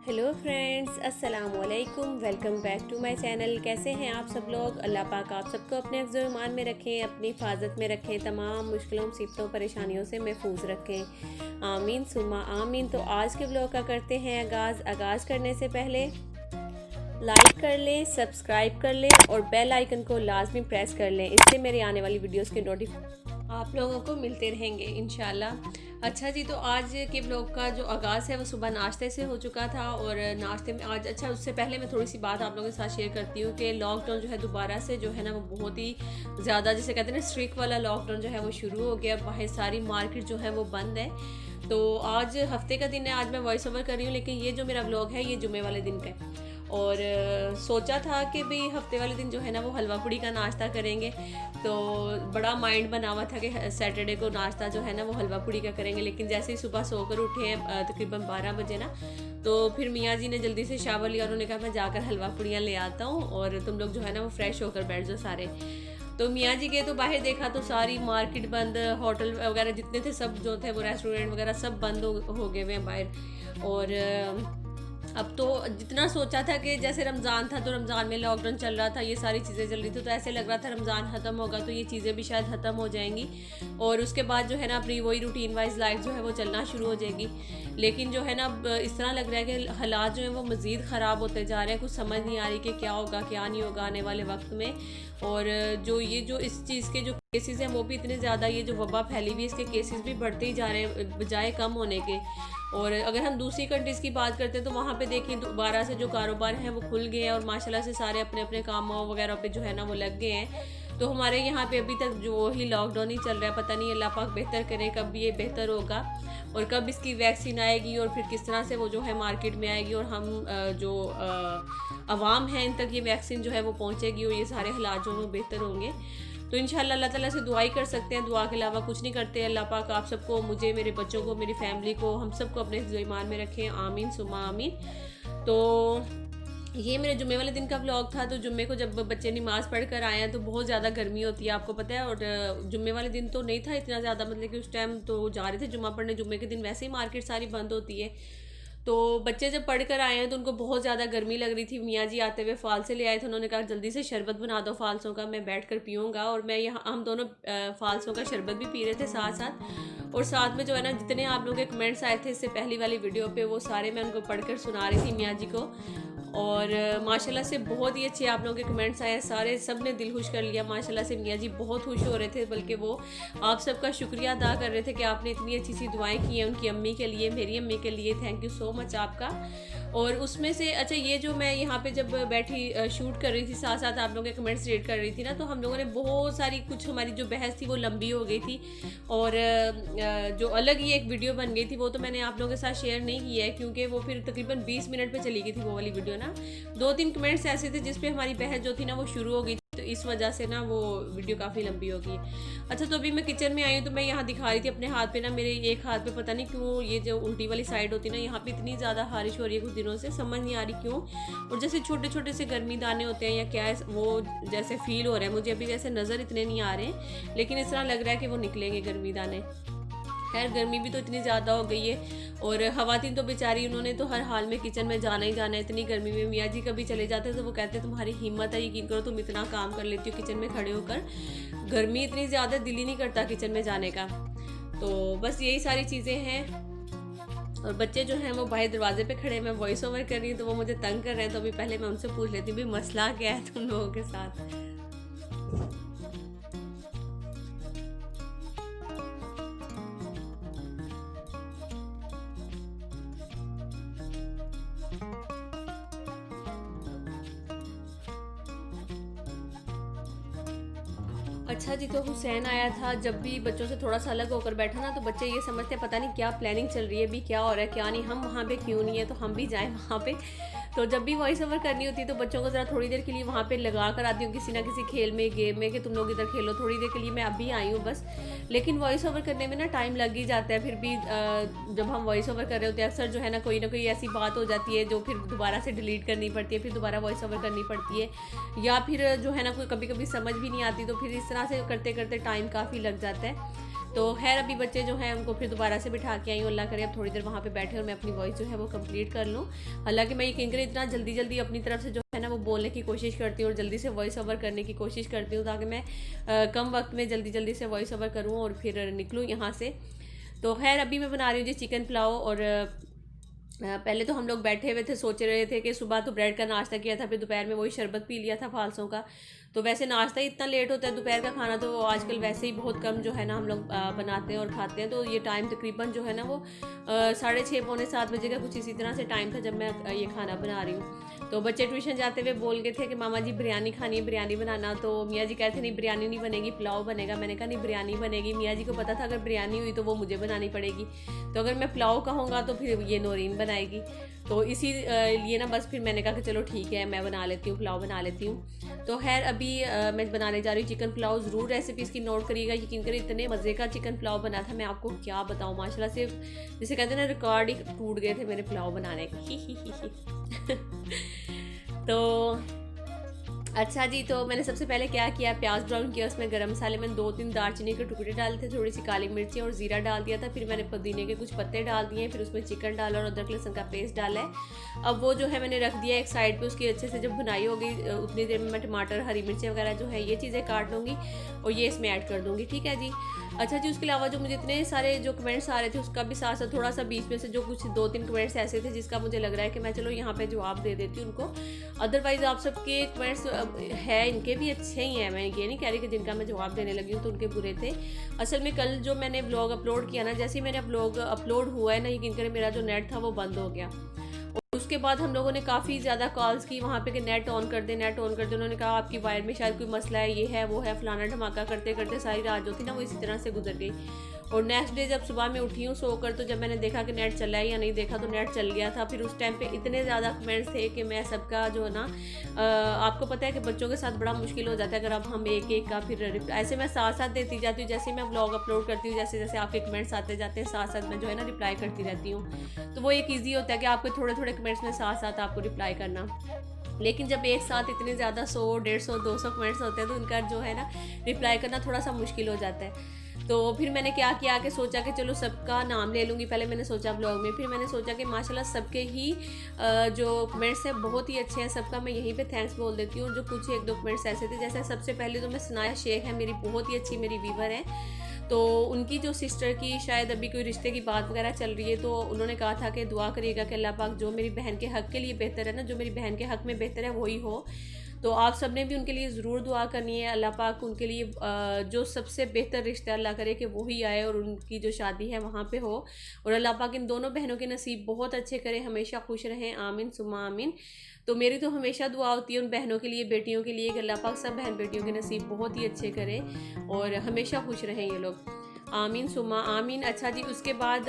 Hello friends, अस्सलाम वालेकुम। Welcome back to my channel. कैसे हैं आप सब लोग? अल्लाह पाक आप सबको अपने हिफ्ज़ व ईमान में रखें, अपनी हिफाजत में रखें, तमाम मुश्किलों मुसीबतों परेशानियों से महफूज रखें। आमीन सुम्मा आमीन। तो आज के ब्लॉग का करते हैं आगाज़ करने से पहले लाइक कर लें, सब्सक्राइब कर लें और बेल आइकन को लाजमी प्रेस कर लें। इससे मेरे आने वाली वीडियोस के नोटिफिकेशन आप लोगों को मिलते रहेंगे इंशाल्लाह। अच्छा जी, तो आज के ब्लॉग का जो आगाज़ है वो सुबह नाश्ते से हो चुका था। और नाश्ते में आज उससे पहले मैं थोड़ी सी बात आप लोगों के साथ शेयर करती हूँ कि लॉकडाउन जो है दोबारा से जो है ना वो बहुत ही ज़्यादा, जैसे कहते हैं ना, स्ट्रिक्ट वाला लॉकडाउन जो है वो शुरू हो गया। बाहर सारी मार्केट जो है वो बंद है। तो आज हफ्ते का दिन है, आज मैं वॉइस ओवर कर रही हूँ, लेकिन ये जो मेरा ब्लॉग है ये जुमे वाले दिन का है। और सोचा था कि भाई हफ्ते वाले दिन जो है ना वो हलवा पूड़ी का नाश्ता करेंगे। तो बड़ा माइंड बना हुआ था कि सैटरडे को नाश्ता जो है ना वो हलवा पूड़ी का करेंगे। लेकिन जैसे ही सुबह सोकर उठे हैं तकरीबन 12 बजे ना, तो फिर मियाँ जी ने जल्दी से शावर लिया। उन्होंने कहा मैं जाकर हलवा पूड़ियाँ ले आता हूँ और तुम लोग जो है ना वो फ्रेश होकर बैठ जाओ सारे। तो मियाँ जी के तो बाहर देखा तो सारी मार्केट बंद, होटल वगैरह जितने थे सब जो थे वो रेस्टोरेंट वगैरह सब बंद हो गए हुए हैं बाहर। और अब तो जितना सोचा था कि जैसे रमज़ान था तो रमज़ान में लॉकडाउन चल रहा था, ये सारी चीज़ें चल रही थी, तो ऐसे लग रहा था रमज़ान ख़त्म होगा तो ये चीज़ें भी शायद ख़त्म हो जाएंगी और उसके बाद जो है ना अपनी वही रूटीन वाइज लाइफ जो है वो चलना शुरू हो जाएगी। लेकिन जो है ना अब इस तरह लग रहा है कि हालात जो हैं वो मज़ीद ख़राब होते जा रहे हैं। कुछ समझ नहीं आ रही कि क्या होगा क्या नहीं होगा आने वाले वक्त में। और जो इस चीज़ के जो केसेस हैं वो भी इतने ज़्यादा, ये जो वबा फैली हुई है इसके केसेस भी बढ़ते ही जा रहे हैं बजाय कम होने के। और अगर हम दूसरी कंट्रीज़ की बात करते हैं तो वहाँ पे देखिए दोबारा से जो कारोबार हैं वो खुल गए हैं और माशाल्लाह से सारे अपने अपने कामों वगैरह पे जो है ना वो लग गए हैं। तो हमारे यहाँ पे अभी तक जो ही लॉकडाउन ही चल रहा है। पता नहीं अल्लाह पाक बेहतर करे कब ये बेहतर होगा और कब इसकी वैक्सीन आएगी और फिर किस तरह से वो जो है मार्केट में आएगी और हम जो अवाम है इन तक ये वैक्सीन जो है वो पहुँचेगी और ये सारे हालात जो हैं वो बेहतर होंगे। तो इंशाल्लाह अल्लाह ताला से दुआ ही कर सकते हैं, दुआ के अलावा कुछ नहीं करते। अल्लाह पाक आप सबको, मुझे, मेरे बच्चों को, मेरी फैमिली को, हम सबको अपने हिफ्ज़ ईमान में रखें। आमीन सुम्मा आमीन। तो ये मेरे जुम्मे वाले दिन का व्लॉग था। तो जुम्मे को जब बच्चे नमाज़ पढ़ कर आए हैं तो बहुत ज़्यादा गर्मी होती है, आपको पता है। और जुम्मे वाले दिन तो नहीं था इतना ज़्यादा, मतलब कि उस टाइम तो जा रहे थे जुम्मा पढ़ने। जुम्मे के दिन वैसे ही मार्केट सारी बंद होती है। तो बच्चे जब पढ़ कर आए हैं तो उनको बहुत ज़्यादा गर्मी लग रही थी। मियाँ जी आते हुए फालसे ले आए थे। उन्होंने कहा जल्दी से शरबत बना दो फालसों का, मैं बैठ कर पीऊँगा। और मैं यहाँ, हम दोनों फालसों का शरबत भी पी रहे थे साथ साथ। और साथ में जो है ना जितने आप लोगों के कमेंट्स आए थे इससे पहली वाली वीडियो पे, वो सारे मैं उनको पढ़कर सुना रही थी मियाँ जी को। और माशाल्लाह से बहुत ही अच्छे आप लोगों के कमेंट्स आए, सारे सब ने दिल खुश कर लिया। माशाल्लाह से मियाँ जी बहुत खुश हो रहे थे, बल्कि वो आप सबका शुक्रिया अदा कर रहे थे कि आपने इतनी अच्छी सी दुआएं की हैं उनकी अम्मी के लिए, मेरी अम्मी के लिए। थैंक यू सो मच आपका। और उसमें से अच्छा, ये जो मैं यहाँ पे जब बैठी शूट कर रही थी साथ साथ आप लोगों के कमेंट्स रीड कर रही थी ना, तो हम लोगों ने बहुत सारी, कुछ हमारी जो बहस थी वो लंबी हो गई थी और जो अलग ही एक वीडियो बन गई थी वो तो मैंने आप लोगों के साथ शेयर नहीं किया है क्योंकि वो फिर तकरीबन 20 मिनट पे चली गई थी वो वाली वीडियो ना। 2-3 कमेंट्स ऐसे थे जिसपे हमारी बहस जो थी ना वो शुरू हो गई थी, तो इस वजह से ना वो वीडियो काफ़ी लंबी हो गई। अच्छा, तो अभी मैं किचन में आई हूँ तो मैं यहाँ दिखा रही थी अपने हाथ पे ना, मेरे एक हाथ पे पता नहीं क्यों ये जो उल्टी वाली साइड होती है ना, यहाँ पे इतनी ज़्यादा खारिश हो रही है कुछ दिनों से, समझ नहीं आ रही क्यों। और जैसे छोटे छोटे से गर्मी दाने होते हैं या क्या है वो जैसे फील हो रहा है मुझे। अभी जैसे नज़र इतने नहीं आ रहे लेकिन इस तरह लग रहा है कि वो निकलेंगे गर्मी दाने। खैर गर्मी भी तो इतनी ज़्यादा हो गई है और खवातीन तो बेचारी, उन्होंने तो हर हाल में किचन में जाना ही जाना है इतनी गर्मी में। मियाँ जी कभी चले जाते हैं तो वो कहते हैं तुम्हारी हिम्मत है, यकीन करो तुम इतना काम कर लेती हो किचन में खड़े होकर, गर्मी इतनी ज़्यादा, दिल ही नहीं करता किचन में जाने का। तो बस यही सारी चीज़ें हैं। और बच्चे जो हैं वो बाहर दरवाजे पे खड़े, मैं वॉइस ओवर कर रही हूँ तो वो मुझे तंग कर रहे हैं। तो अभी पहले मैं उनसे पूछ लेती हूँ भाई मसला क्या है तुम लोगों के साथ। अच्छा जी, तो हुसैन आया था। जब भी बच्चों से थोड़ा सा अलग होकर बैठा ना तो बच्चे ये समझते हैं पता नहीं क्या प्लानिंग चल रही है, भी क्या हो रहा है क्या नहीं, हम वहाँ पे क्यों नहीं है तो हम भी जाएं वहाँ पे। तो जब भी वॉइस ओवर करनी होती है तो बच्चों को ज़रा थोड़ी देर के लिए वहाँ पे लगा कर आती हूँ किसी ना किसी खेल में, गेम में, कि तुम लोग इधर खेलो थोड़ी देर के लिए, मैं अभी आई हूँ बस। लेकिन वॉइस ओवर करने में ना टाइम लग ही जाता है। फिर भी जब हम वॉइस ओवर कर रहे होते हैं अक्सर जो है ना कोई ऐसी बात हो जाती है जो फिर दोबारा से डिलीट करनी पड़ती है, फिर दोबारा वॉइस ओवर करनी पड़ती है, या फिर जो है ना कोई कभी कभी समझ भी नहीं आती। तो फिर इस तरह से करते करते टाइम काफ़ी लग जाता है। तो खैर अभी बच्चे जो हैं उनको फिर दोबारा से बिठा के आई हूँ, अल्लाह करे अब थोड़ी देर वहाँ पे बैठे और मैं अपनी वॉइस जो है वो कंप्लीट कर लूँ। हालांकि मैं यकीन करें इतना जल्दी जल्दी अपनी तरफ से जो है ना वो बोलने की कोशिश करती हूँ और जल्दी से वॉइस ओवर करने की कोशिश करती हूँ, ताकि मैं कम वक्त में जल्दी जल्दी से वॉइस ओवर करूँ और फिर निकलूँ यहाँ से। तो खैर अभी मैं बना रही हूँ जी चिकन पुलाव। और पहले तो हम लोग बैठे हुए थे, सोच रहे थे कि सुबह तो ब्रेड का नाश्ता किया था, फिर दोपहर में वही शरबत पी लिया था फालसों का। तो वैसे नाश्ता ही इतना लेट होता है, दोपहर का खाना तो आजकल वैसे ही बहुत कम जो है ना हम लोग बनाते हैं और खाते हैं। तो ये टाइम तकरीबन जो है ना वो 6:30 पौने 7 बजे का कुछ इसी तरह से टाइम था जब मैं ये खाना बना रही हूँ। तो बच्चे ट्यूशन जाते हुए बोल गए थे कि मामा जी बिरयानी खानी है, बिरयानी बनाना। तो मियाँ जी कहते नहीं बिरयानी नहीं बनेगी, पुलाव बनेगा। मैंने कहा नहीं बिरयानी बनेगी। मियाँ जी को पता था अगर बिरयानी हुई तो वो मुझे बनानी पड़ेगी, तो अगर मैं पुलाव कहूँगा तो फिर ये नौरीन बनाएगी। तो इसी लिए ना बस फिर मैंने कहा कि चलो ठीक है मैं बना लेती हूँ, पुलाव बना लेती हूँ। तो खैर अभी मैं बनाने जा रही हूँ चिकन पुलाव। ज़रूर रेसिपी इसकी नोट करिएगा, यकीन करिए इतने मज़े का चिकन पुलाव बना था, मैं आपको क्या बताऊँ। माशाल्लाह से जैसे कहते हैं ना रिकॉर्ड ही टूट गए थे मेरे पुलाव बनाने के। तो अच्छा जी, तो मैंने सबसे पहले क्या किया, प्याज ब्राउन किया, उसमें गरम मसाले मैंने 2-3 दालचीनी के टुकड़े डाले थे, थोड़ी सी काली मिर्ची और ज़ीरा डाल दिया था। फिर मैंने पुदीने के कुछ पत्ते डाल दिए, फिर उसमें चिकन डाला और अदरक लहसुन का पेस्ट डाला है। अब वो जो है मैंने रख दिया एक साइड पे। उसकी अच्छे से जब भुनाई होगी उतनी देर में मैं टमाटर हरी मिर्चें वगैरह जो है ये चीज़ें काट लूँगी और ये इसमें ऐड कर दूँगी। ठीक है जी। अच्छा जी, उसके अलावा जो मुझे इतने सारे जो कमेंट्स आ रहे थे उसका भी साथ साथ थोड़ा सा बीच में से जो कुछ 2-3 कमेंट्स ऐसे थे जिसका मुझे लग रहा है कि मैं चलो यहाँ पे जवाब दे देती हूँ उनको। अदरवाइज़ आप सबके कमेंट्स है इनके भी अच्छे ही हैं, मैं ये नहीं कह रही कि जिनका मैं जवाब देने लगी हूँ तो उनके बुरे थे। असल में कल जो मैंने ब्लॉग अपलोड किया ना, जैसे ही मेरा ब्लॉग अपलोड हुआ है ना, यकीन करें मेरा जो नेट था वो बंद हो गया। उसके बाद हम लोगों ने काफ़ी ज़्यादा कॉल्स की वहाँ पे कि नेट ऑन कर दे, नेट ऑन कर दे। उन्होंने कहा आपकी वायर में शायद कोई मसला है, ये है वो है, फलाना धमाका करते करते सारी रात जो थी ना वो इसी तरह से गुजर गई। और नेक्स्ट डे जब सुबह मैं उठी हूँ सोकर, तो जब मैंने देखा कि नेट चला है या नहीं, देखा तो नेट चल गया था। फिर उस टाइम पे इतने ज़्यादा कमेंट्स थे कि मैं सबका जो है ना आपको पता है कि बच्चों के साथ बड़ा मुश्किल हो जाता है अगर अब हम एक एक का फिर ऐसे मैं साथ साथ देती जाती हूँ। जैसे मैं ब्लॉग अपलोड करती हूँ, जैसे जैसे आपके कमेंट्स आते जाते हैं साथ साथ मैं जो है ना रिप्लाई करती रहती हूँ। तो वो एक ईजी होता है कि आपके थोड़े थोड़े कमेंट्स में साथ साथ आपको रिप्लाई करना। लेकिन जब एक साथ इतने ज़्यादा 100, 150, 200 कमेंट्स होते हैं तो उनका जो है ना रिप्लाई करना थोड़ा सा मुश्किल हो जाता है। तो फिर मैंने क्या किया कि सोचा कि चलो सबका नाम ले लूँगी। पहले मैंने सोचा ब्लॉग में, फिर मैंने सोचा कि माशाल्लाह सबके ही जो कमेंट्स हैं बहुत ही अच्छे हैं, सबका मैं यहीं पे थैंक्स बोल देती हूँ। जो कुछ 1-2 कमेंट्स ऐसे थे, जैसे सबसे पहले तो मैं सनाया शेख है, मेरी बहुत ही अच्छी मेरी व्यूवर है। तो उनकी जो सिस्टर की शायद अभी कोई रिश्ते की बात वगैरह चल रही है, तो उन्होंने कहा था कि दुआ करिएगा कि अल्लाह पाक जो मेरी बहन के हक़ के लिए बेहतर है ना, जो मेरी बहन के हक़ में बेहतर है वही हो। तो आप सब ने भी उनके लिए ज़रूर दुआ करनी है। अल्लाह पाक उनके लिए जो सबसे बेहतर रिश्ता अल्लाह करे कि वही आए और उनकी जो शादी है वहाँ पे हो। और अल्लाह पाक इन दोनों बहनों के नसीब बहुत अच्छे करे, हमेशा खुश रहें, आमीन सुम्मा आमीन। तो मेरी तो हमेशा दुआ होती है उन बहनों के लिए, बेटियों के लिए, कि अल्लाह पाक सब बहन बेटियों के नसीब बहुत ही अच्छे करे और हमेशा खुश रहें ये लोग, आमीन सुम्मा आमीन। अच्छा जी, उसके बाद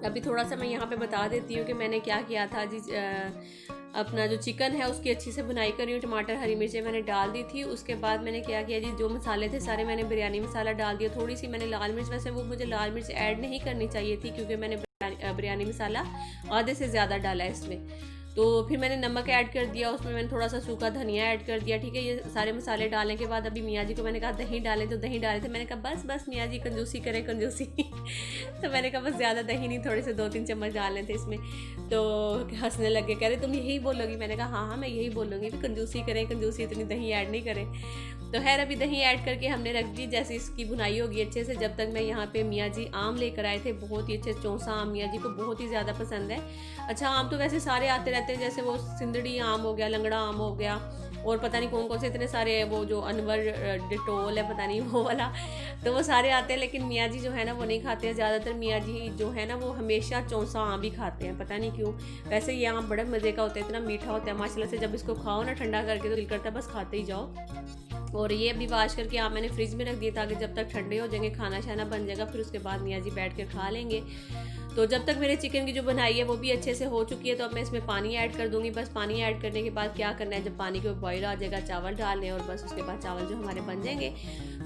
अभी थोड़ा सा मैं यहाँ पे बता देती हूँ कि मैंने क्या किया था जी। अपना जो चिकन है उसकी अच्छी से भुनाई करी हूँ, टमाटर हरी मिर्चें मैंने डाल दी थी। उसके बाद मैंने क्या किया जी, जो मसाले थे सारे मैंने बिरयानी मसाला डाल दिया, थोड़ी सी मैंने लाल मिर्च, वैसे वो मुझे लाल मिर्च ऐड नहीं करनी चाहिए थी क्योंकि मैंने बिरयानी मसाला आधे से ज़्यादा डाला है इसमें। तो फिर मैंने नमक ऐड कर दिया, उसमें मैंने थोड़ा सा सूखा धनिया ऐड कर दिया। ठीक है, ये सारे मसाले डालने के बाद अभी मियाँ जी को मैंने कहा दही डालें, तो दही डाले थे। मैंने कहा बस बस मियाँ जी कंजूसी करें कंजूसी। तो मैंने कहा बस ज़्यादा दही नहीं, थोड़े से 2-3 चम्मच डालने थे इसमें। तो हंसने लगे, कह रहे तुम यही बोलोगी। मैंने कहा हाँ हाँ मैं यही बोलूँगी कि कंजूसी करें कंजूसी, इतनी दही ऐड नहीं करें। तो खैर अभी दही ऐड करके हमने रख दी, जैसे इसकी भुनाई होगी अच्छे से। जब तक मैं यहाँ पे मियाँ जी आम लेकर आए थे, बहुत ही अच्छे चौंसा आम, मियाँ जी को बहुत ही ज़्यादा पसंद है। अच्छा, आम तो वैसे सारे आते रहते हैं, जैसे वो सिंदड़ी आम हो गया, लंगड़ा आम हो गया, और पता नहीं कौन कौन से इतने सारे, वो जो अनवर डिटोल है पता नहीं वो वाला, तो वो सारे आते हैं। लेकिन मियाँ जी जो है ना वो नहीं खाते हैं ज़्यादातर। मियाँ जी जो है ना वो हमेशा चौंसा आम ही खाते हैं, पता नहीं क्यों। वैसे ये आम बड़ा मज़े का होता है, इतना मीठा होता है माशाल्लाह से। जब इसको खाओ ना ठंडा करके तो दिल करता है बस खाते ही जाओ। और ये अभी वाश करके आम मैंने फ्रिज में रख दिया ताकि जब तक ठंडे हो जाएंगे खाना शाना बन जाएगा, फिर उसके बाद मियाँ जी बैठ कर खा लेंगे। तो जब तक मेरे चिकन की जो बनाई है वो भी अच्छे से हो चुकी है, तो अब मैं इसमें पानी ऐड कर दूंगी। बस पानी ऐड करने के बाद क्या करना है, जब पानी को बॉईल आ जाएगा चावल डालने, और बस उसके बाद चावल जो हमारे बन जाएंगे।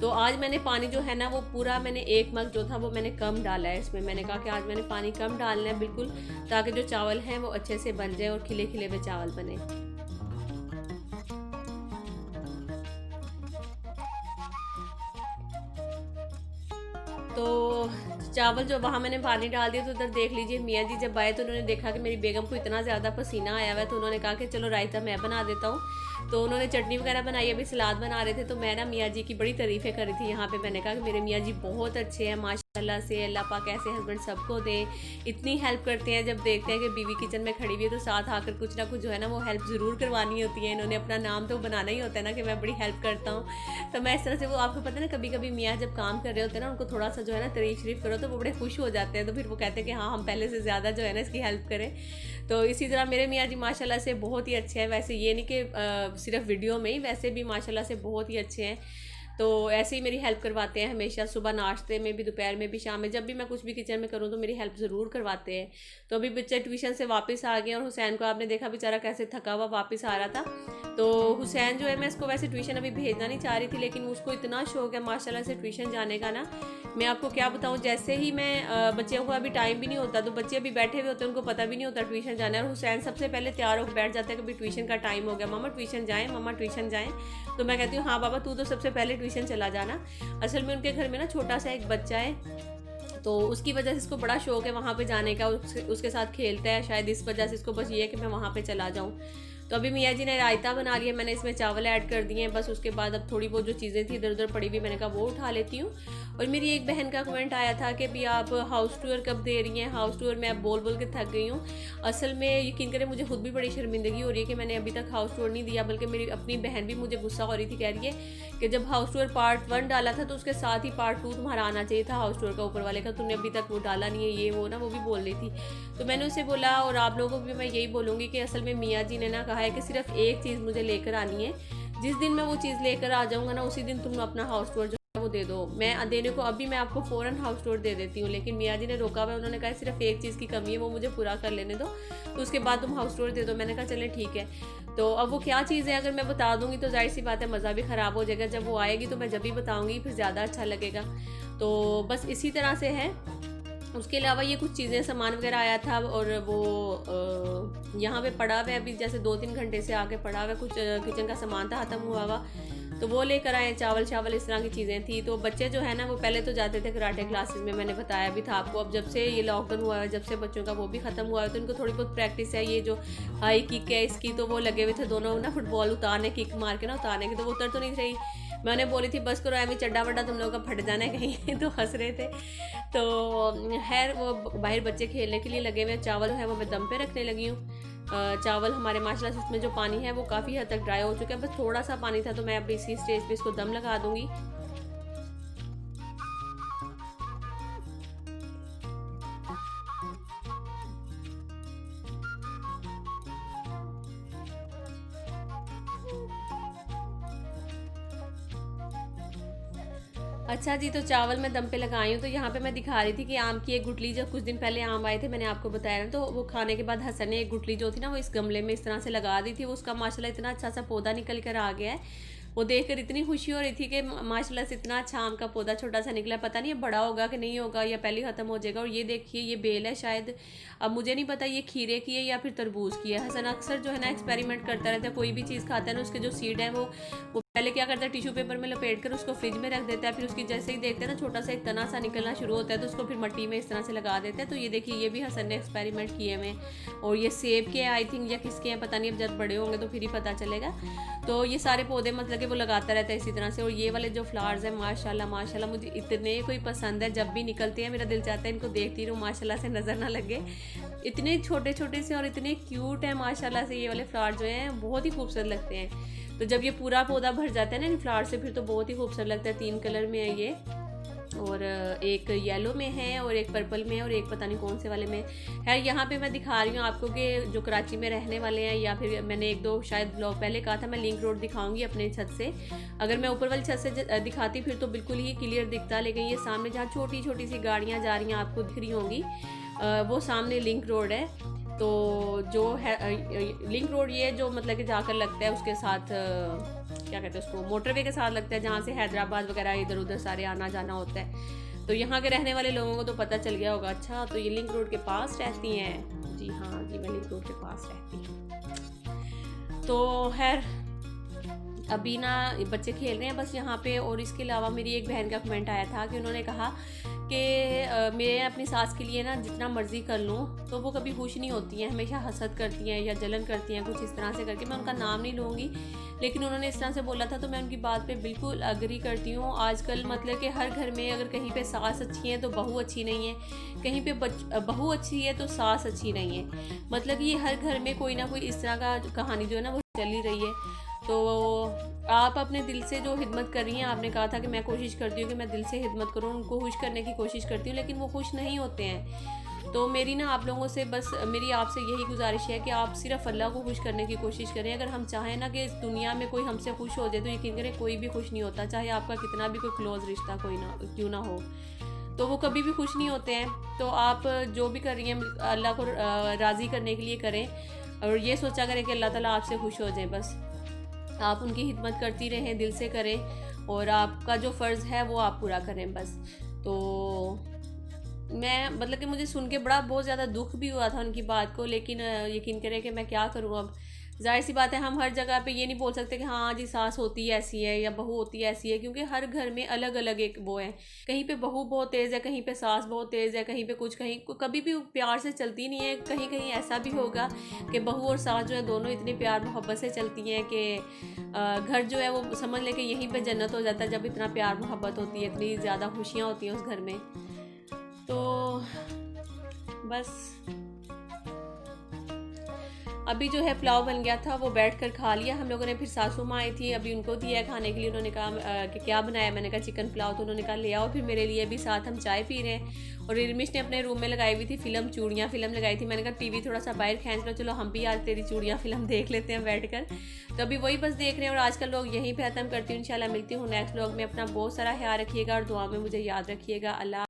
तो आज मैंने पानी जो है ना वो पूरा मैंने 1 मग जो था वो मैंने कम डाला है इसमें। मैंने कहा कि आज मैंने पानी कम डालना है बिल्कुल, ताकि जो चावल हैं वो अच्छे से बन जाए और खिले खिले हुए चावल बने। तो चावल जो वहाँ मैंने पानी डाल दिया, तो उधर देख लीजिए मियाँ जी जब आए तो उन्होंने देखा कि मेरी बेगम को इतना ज़्यादा पसीना आया हुआ है, तो उन्होंने कहा कि चलो रायता मैं बना देता हूँ। तो उन्होंने चटनी वगैरह बनाई, अभी सलाद बना रहे थे। तो मैं ना मियाँ जी की बड़ी तारीफ़ें कर रही थी यहाँ पे। मैंने कहा कि मेरे मियाँ जी बहुत अच्छे हैं माशाल्लाह से, अल्लाह पाक ऐसे हस्बैंड सबको दे, इतनी हेल्प करते हैं। जब देखते हैं कि बीवी किचन में खड़ी हुई है तो साथ आकर कुछ ना कुछ जो है ना वो हेल्प ज़रूर करवानी होती है। इन्होंने अपना नाम तो बनाना ही होता है ना कि मैं बड़ी हेल्प करता हूँ। तो मैं इस तरह से, वो आपको पता है ना, कभी कभी मियाँ जब काम कर रहे होते हैं ना, उनको थोड़ा सा जो है ना तारीफ शरीफ करो तो वो बड़े खुश हो जाते हैं। तो फिर वो कहते हैं कि हाँ, हम पहले से ज़्यादा जो है ना इसकी हेल्प करें। तो इसी तरह मेरे मियाँ जी माशाल्लाह से बहुत ही अच्छे हैं। वैसे ये नहीं कि सिर्फ वीडियो में ही, वैसे भी माशाल्लाह से बहुत ही अच्छे हैं। तो ऐसे ही मेरी हेल्प करवाते हैं हमेशा, सुबह नाश्ते में भी, दोपहर में भी, शाम में, जब भी मैं कुछ भी किचन में करूँ तो मेरी हेल्प ज़रूर करवाते हैं। तो अभी बच्चे ट्यूशन से वापस आ गए और हुसैन को आपने देखा बेचारा कैसे थका हुआ वापस आ रहा था। तो हुसैन जो है, मैं इसको वैसे ट्यूशन अभी भेजना नहीं चाह रही थी, लेकिन उसको इतना शौक है माशाल्लाह से ट्यूशन जाने का ना, मैं आपको क्या बताऊँ। जैसे ही मैं बच्चों को अभी टाइम भी नहीं होता, तो बच्चे अभी बैठे हुए होते हैं, उनको पता भी नहीं होता ट्यूशन जाना है, और हुसैन सबसे पहले तैयार होकर बैठ जाता है कि भाई ट्यूशन का टाइम हो गया, मामा ट्यूशन जाएँ, मामा ट्यूशन जाएँ। तो मैं कहती हूँ हाँ बाबा, तू तो सबसे पहले ट्यूशन चला जाना। असल में उनके घर में ना छोटा सा एक बच्चा है, तो उसकी वजह से इसको बड़ा शौक है वहाँ पे जाने का, उसके साथ खेलता है, शायद इस वजह से इसको बस ये है कि मैं वहाँ पे चला जाऊँ। तो अभी मियाँ जी ने रायता बना लिया, मैंने इसमें चावल ऐड कर दिए हैं बस। उसके बाद अब थोड़ी बहुत जो चीज़ें थी इधर उधर पड़ी हुई, मैंने कहा वो उठा लेती हूँ। और मेरी एक बहन का कमेंट आया था कि भी आप हाउस टूर कब दे रही हैं, हाउस टूर। मैं बोल बोल के थक गई हूँ। असल में यकीन करें, मुझे खुद भी बड़ी शर्मिंदगी हो रही है कि मैंने अभी तक हाउस टूर नहीं दिया, बल्कि मेरी अपनी बहन भी मुझे गुस्सा हो रही थी, कह रही है कि जब हाउस टूर पार्ट 1 डाला था तो उसके साथ ही पार्ट 2 तुम्हारा आना चाहिए था हाउस टूर का, ऊपर वाले का, तुमने अभी तक वो डाला नहीं है, ये वो ना, वो भी बोल रही थी। तो मैंने उसे बोला, और आप लोगों को भी मैं यही बोलूँगी कि असल में मियाँ जी ने ना कहा है कि सिर्फ एक चीज़ मुझे लेकर आनी है, जिस दिन मैं वो चीज़ लेकर आ जाऊँगा ना, उसी दिन तुम अपना हाउस टूर जो है वो दे दो। मैं देने को अभी मैं आपको फ़ौरन हाउस टूर दे देती हूँ, लेकिन मियाँ जी ने रोका हुआ है। उन्होंने कहा सिर्फ एक चीज़ की कमी है, वो मुझे पूरा कर लेने दो, तो उसके बाद तुम हाउस टूर दे दो। मैंने कहा चलें ठीक है। तो अब वो क्या चीज़ है, अगर मैं बता दूँगी तो जाहिर सी बात है मज़ा भी ख़राब हो जाएगा। जब वो आएगी तो मैं जब भी बताऊँगी फिर ज़्यादा अच्छा लगेगा। तो बस इसी तरह से है। उसके अलावा ये कुछ चीज़ें, सामान वगैरह आया था, और वो यहाँ पे पड़ा हुआ है अभी, जैसे 2-3 घंटे से आके पड़ा हुआ है। कुछ किचन का सामान था ख़त्म हुआ, तो वो लेकर आए। चावल इस तरह की चीज़ें थी। तो बच्चे जो है ना, वो पहले तो जाते थे कराटे क्लासेस में, मैंने बताया भी था आपको। अब जब से ये लॉकडाउन हुआ है, जब से बच्चों का वो भी ख़त्म हुआ है, तो इनको थोड़ी बहुत प्रैक्टिस है। ये जो हाई किक है इसकी, तो वो लगे हुए थे दोनों ना, फुटबॉल उतारने, किक मार के ना उतारने की। तो वो उतर तो नहीं रही, मैंने बोली थी बस करो, एमी चड्डा वड्डा तुम लोगों का फट जाना है कहीं। तो हंस रहे थे। तो खैर वो बाहर बच्चे खेलने के लिए लगे हुए। चावल है वो मैं दम पे रखने लगी हूँ। चावल हमारे माशाल्लाह से इसमें जो पानी है वो काफ़ी हद तक ड्राई हो चुका है, बस थोड़ा सा पानी था। तो मैं अब इसी स्टेज पे इसको दम लगा दूंगी। अच्छा जी, तो चावल मैं दम पे लगाई हूँ। तो यहाँ पे मैं दिखा रही थी कि आम की एक गुठली, जो कुछ दिन पहले आम आए थे मैंने आपको बताया ना, तो वो खाने के बाद हसन ने एक गुठली जो थी ना, वो इस गमले में इस तरह से लगा दी थी। वो उसका माशाल्लाह इतना अच्छा सा पौधा निकल कर आ गया है। वो देखकर इतनी खुशी हो रही थी कि माशाल्लाह से इतना अच्छा आम का पौधा छोटा सा निकला। पता नहीं ये बड़ा होगा कि नहीं होगा, या पहले ख़त्म हो जाएगा। और ये देखिए, ये बेल है शायद, अब मुझे नहीं पता ये खीरे की है या फिर तरबूज की है। हसन अक्सर जो है ना एक्सपेरिमेंट करता रहता है, कोई भी चीज़ खाता है ना, उसके जो सीड है वो पहले क्या करता है, टिश्यू पेपर में लपेट कर उसको फ्रिज में रख देता है। फिर उसकी जैसे ही देखते हैं ना छोटा सा एक तना सा निकलना शुरू होता है, तो उसको फिर मिट्टी में इस तरह से लगा देते हैं। तो ये देखिए, ये भी हसन ने एक्सपेरिमेंट किए हुए। और ये सेब के आई थिंक, या किसके हैं पता नहीं, अब जब बड़े होंगे तो फिर ही पता चलेगा। तो ये सारे पौधे मतलब कि वो लगाता रहता है इसी तरह से। और ये वाले जो फ्लावर्स हैं माशाल्लाह माशाल्लाह मुझे इतने कोई पसंद है, जब भी निकलते हैं मेरा दिल चाहता है इनको देखती रहूँ, माशाल्लाह से नज़र ना लगे। इतने छोटे छोटे से और इतने क्यूट हैं माशाल्लाह से। ये वाले फ्लावर जो हैं बहुत ही खूबसूरत लगते हैं। तो जब ये पूरा पौधा भर जाता है ना इन फ्लावर से, फिर तो बहुत ही खूबसूरत लगता है। 3 कलर में है ये, और एक येलो में है, और एक पर्पल में है, और एक पता नहीं कौन से वाले में है। यहाँ पे मैं दिखा रही हूँ आपको कि जो कराची में रहने वाले हैं, या फिर मैंने 1-2 शायद ब्लॉग पहले कहा था, मैं लिंक रोड दिखाऊंगी अपने छत से। अगर मैं ऊपर वाली छत से दिखाती फिर तो बिल्कुल ही क्लियर दिखता, लेकिन ये सामने जहाँ छोटी छोटी सी गाड़ियाँ जा रही हैं आपको दिख रही होंगी, वो सामने लिंक रोड है। तो जो है लिंक रोड, ये जो मतलब कि जाकर लगता है उसके साथ, क्या कहते हैं उसको, मोटरवे के साथ लगता है, जहाँ से हैदराबाद वगैरह इधर उधर सारे आना जाना होता है। तो यहाँ के रहने वाले लोगों को तो पता चल गया होगा। अच्छा, तो ये लिंक रोड के पास रहती हैं? जी हाँ जी, मैं लिंक रोड के पास रहती हूँ। तो खैर अभी ना बच्चे खेल रहे हैं बस यहाँ पे। और इसके अलावा मेरी एक बहन का कमेंट आया था कि उन्होंने कहा कि मैं अपनी सास के लिए ना जितना मर्ज़ी कर लूँ तो वो कभी खुश नहीं होती हैं, हमेशा हसद करती हैं या जलन करती हैं, कुछ इस तरह से करके। मैं उनका नाम नहीं लूँगी, लेकिन उन्होंने इस तरह से बोला था तो मैं उनकी बात पे बिल्कुल अग्री करती हूँ। आजकल मतलब कि हर घर में अगर कहीं पे सास अच्छी है तो बहू अच्छी नहीं है, कहीं पे बहू अच्छी है तो सास अच्छी नहीं है। मतलब ये हर घर में कोई ना कोई इस तरह का कहानी जो है ना वो चल ही रही है। तो आप अपने दिल से जो हिदमत कर रही हैं, आपने कहा था कि मैं कोशिश करती हूँ कि मैं दिल से हिदमत करूँ, उनको खुश करने की कोशिश करती हूँ, लेकिन वो खुश नहीं होते हैं। तो मेरी ना आप लोगों से बस मेरी आपसे यही गुजारिश है कि आप सिर्फ अल्लाह को खुश करने की कोशिश करें। अगर हम चाहें ना कि इस दुनिया में कोई हमसे खुश हो जाए तो यकीन करें कोई भी खुश नहीं होता, चाहे आपका कितना भी कोई क्लोज़ रिश्ता कोई ना क्यों ना हो, तो वो कभी भी खुश नहीं होते हैं। तो आप जो भी कर रही हैं अल्लाह को राज़ी करने के लिए करें, और ये सोचा करें कि अल्लाह ताला आपसे खुश हो जाए। बस आप उनकी हिदमत करती रहें, दिल से करें, और आपका जो फ़र्ज़ है वो आप पूरा करें बस। तो मैं मतलब कि मुझे सुन के बड़ा बहुत ज़्यादा दुख भी हुआ था उनकी बात को, लेकिन यकीन करें कि मैं क्या करूँ अब। ज़ाहिर सी बात है, हम हर जगह पे ये नहीं बोल सकते कि हाँ जी सास होती है ऐसी है या बहू होती है ऐसी है, क्योंकि हर घर में अलग अलग एक वो है। कहीं पे बहू बहुत तेज़ है, कहीं पे सास बहुत तेज़ है, कहीं पे कुछ, कहीं कभी भी प्यार से चलती नहीं है। कहीं कहीं ऐसा भी होगा कि बहू और सास जो है दोनों इतने प्यार मोहब्बत से चलती हैं कि घर जो है वो समझ लें कि यहीं पे जन्नत हो जाता है, जब इतना प्यार मोहब्बत होती है, इतनी ज़्यादा खुशियाँ होती हैं उस घर में। तो बस अभी जो है पुलाव बन गया था, वो बैठ कर खा लिया हम लोगों ने। फिर सासू माँ आई थी, अभी उनको दिया खाने के लिए। उन्होंने कहा कि क्या बनाया, मैंने कहा चिकन पुलाव, तो उन्होंने कहा ले आओ। फिर मेरे लिए भी साथ हम चाय पी रहे हैं। और इरमिश ने अपने रूम में लगाई हुई थी फिल्म, चूड़ियाँ फिल्म लगाई थी। मैंने कहा टीवी थोड़ा सा बाहर खींच लो, चलो हम भी आज तेरी चूड़ियाँ फिल्म देख लेते हैं बैठ कर। तो अभी वही बस देख रहे हैं, और आजकल लोग यहीं पर ख़त्म करती हूँ। इंशाल्लाह मिलती हूँ नेक्स्ट व्लॉग में। अपना बहुत सारा ख्याल रखिएगा और दुआ में मुझे याद रखिएगा। अल्लाह।